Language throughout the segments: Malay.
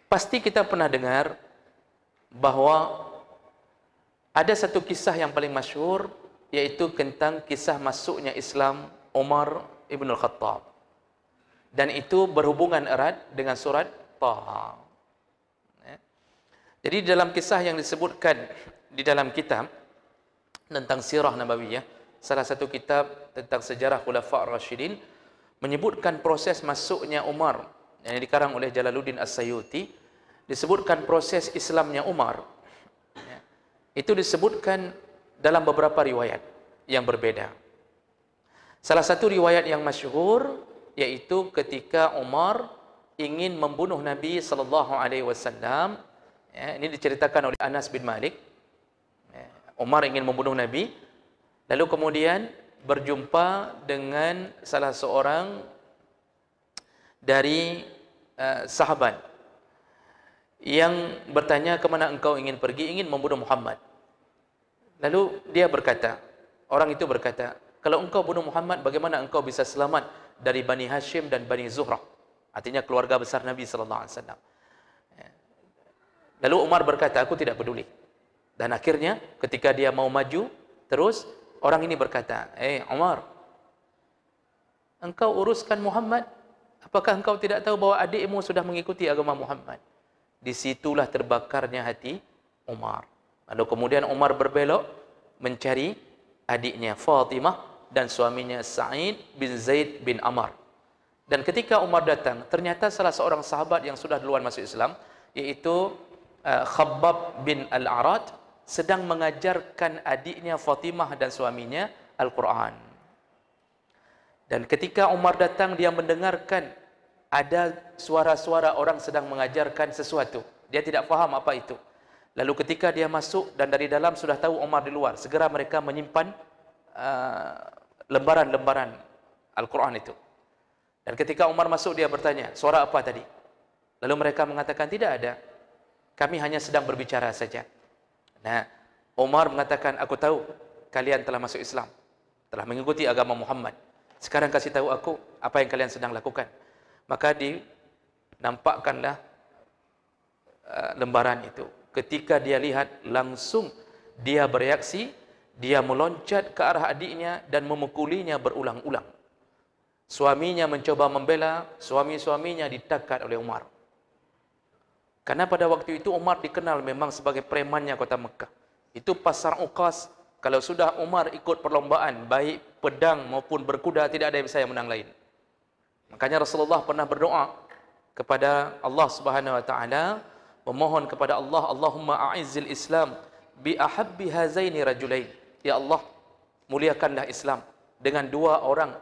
Pasti kita pernah dengar bahwa ada satu kisah yang paling masyhur, yaitu tentang kisah masuknya Islam Umar ibn al-Khattab. Dan itu berhubungan erat dengan surat Taha. Jadi dalam kisah yang disebutkan di dalam kitab tentang Sirah Nabawiyah, salah satu kitab tentang sejarah Khulafa' Ar-Rasyidin, menyebutkan proses masuknya Umar yang dikarang oleh Jalaluddin As-Sayuti. Disebutkan proses Islamnya Umar. Itu disebutkan dalam beberapa riwayat yang berbeda. Salah satu riwayat yang masyhur yaitu ketika Umar ingin membunuh Nabi sallallahu alaihi wasallam. Ini diceritakan oleh Anas bin Malik. Umar ingin membunuh Nabi, lalu kemudian berjumpa dengan salah seorang dari sahabat yang bertanya, kemana engkau ingin pergi? Ingin membunuh Muhammad. Lalu dia berkata, orang itu berkata, kalau engkau bunuh Muhammad, bagaimana engkau bisa selamat dari Bani Hashim dan Bani Zuhrah? Artinya keluarga besar Nabi sallallahu alaihi wasallam. Lalu Umar berkata, aku tidak peduli. Dan akhirnya ketika dia mau maju, terus orang ini berkata, Umar, engkau uruskan Muhammad, apakah engkau tidak tahu bahwa adikmu sudah mengikuti agama Muhammad? Disitulah terbakarnya hati Umar. Lalu kemudian Umar berbelok mencari adiknya Fatimah dan suaminya Sa'id bin Zaid bin Amr. Dan ketika Umar datang, ternyata salah seorang sahabat yang sudah duluan masuk Islam, yaitu Khabbab bin Al-Arad, sedang mengajarkan adiknya Fatimah dan suaminya Al-Quran. Dan ketika Umar datang, dia mendengarkan ada suara-suara orang sedang mengajarkan sesuatu. Dia tidak faham apa itu. Lalu ketika dia masuk dan dari dalam sudah tahu Umar di luar, segera mereka menyimpan lembaran-lembaran Al-Quran itu. Dan ketika Umar masuk, dia bertanya, suara apa tadi? Lalu mereka mengatakan, tidak ada. Kami hanya sedang berbicara saja. Nah, Umar mengatakan, aku tahu kalian telah masuk Islam, telah mengikuti agama Muhammad. Sekarang kasih tahu aku apa yang kalian sedang lakukan. Maka dinampakkanlah lembaran itu. Ketika dia lihat, langsung dia bereaksi, dia meloncat ke arah adiknya dan memukulinya berulang-ulang. Suaminya mencoba membela, suami-suaminya ditakat oleh Umar. Karena pada waktu itu Umar dikenal memang sebagai premannya kota Mekah. Itu pasar Uqas. Kalau sudah Umar ikut perlombaan, baik pedang maupun berkuda, tidak ada yang bisa menang lain. Makanya Rasulullah pernah berdoa kepada Allah Subhanahu wa taala, memohon kepada Allah, Allahumma a'izzil Islam bi ahabbi hazaini rajulain. Ya Allah, muliakanlah Islam dengan dua orang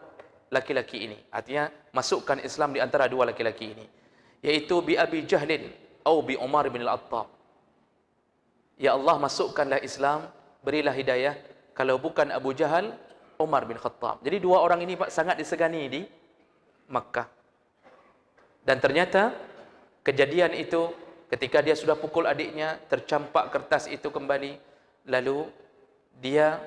laki-laki ini. Artinya masukkan Islam di antara dua laki-laki ini, yaitu bi Abi Jahlin atau bi Umar bin Al-Khattab. Ya Allah, masukkanlah Islam, berilah hidayah, kalau bukan Abu Jahal, Umar bin Khattab. Jadi dua orang ini sangat disegani di Makkah. Dan ternyata kejadian itu ketika dia sudah pukul adiknya, tercampak kertas itu kembali, lalu dia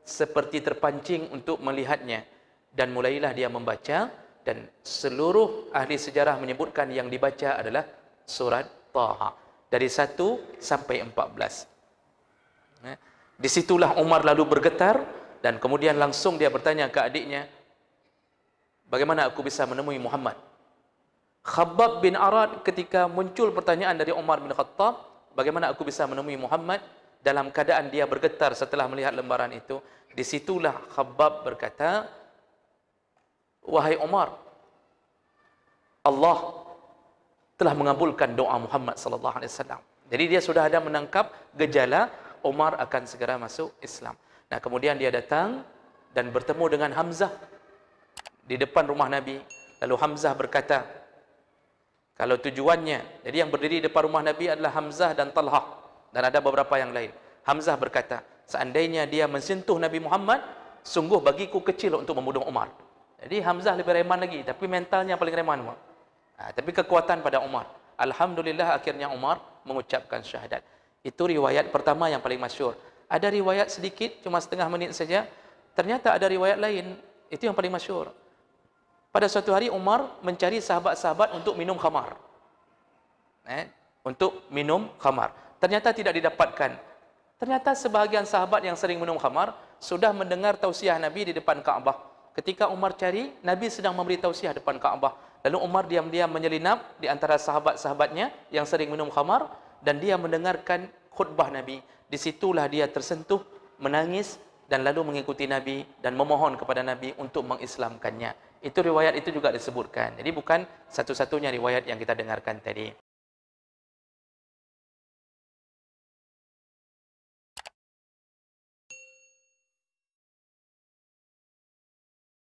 seperti terpancing untuk melihatnya, dan mulailah dia membaca, dan seluruh ahli sejarah menyebutkan yang dibaca adalah surat Taha dari 1 sampai 14. Disitulah Umar lalu bergetar, dan kemudian langsung dia bertanya ke adiknya, bagaimana aku bisa menemui Muhammad? Khabbab bin Arad ketika muncul pertanyaan dari Umar bin Khattab, bagaimana aku bisa menemui Muhammad, dalam keadaan dia bergetar setelah melihat lembaran itu, disitulah Khabbab berkata, wahai Umar, Allah telah mengabulkan doa Muhammad sallallahu alaihi wasallam. Jadi dia sudah ada menangkap gejala Umar akan segera masuk Islam. Nah, kemudian dia datang dan bertemu dengan Hamzah di depan rumah Nabi. Lalu Hamzah berkata, kalau tujuannya, jadi yang berdiri di depan rumah Nabi adalah Hamzah dan Talhah, dan ada beberapa yang lain. Hamzah berkata, seandainya dia mensentuh Nabi Muhammad, sungguh bagiku kecil untuk membunuh Umar. Jadi Hamzah lebih reman lagi, tapi mentalnya paling reman. Tapi kekuatan pada Umar. Alhamdulillah akhirnya Umar mengucapkan syahadat. Itu riwayat pertama yang paling masyhur. Ada riwayat sedikit, cuma setengah menit saja. Ternyata ada riwayat lain, itu yang paling masyhur. Pada suatu hari Umar mencari sahabat-sahabat untuk minum khamar. untuk minum khamar. Ternyata tidak didapatkan. Ternyata sebahagian sahabat yang sering minum khamar sudah mendengar tausiah Nabi di depan Kaabah. Ketika Umar cari, Nabi sedang memberi tausiah depan Kaabah. Lalu Umar diam-diam menyelinap di antara sahabat-sahabatnya yang sering minum khamar dan dia mendengarkan khutbah Nabi. Disitulah dia tersentuh, menangis dan lalu mengikuti Nabi dan memohon kepada Nabi untuk mengislamkannya. Itu riwayat itu juga disebutkan. Jadi bukan satu-satunya riwayat yang kita dengarkan tadi.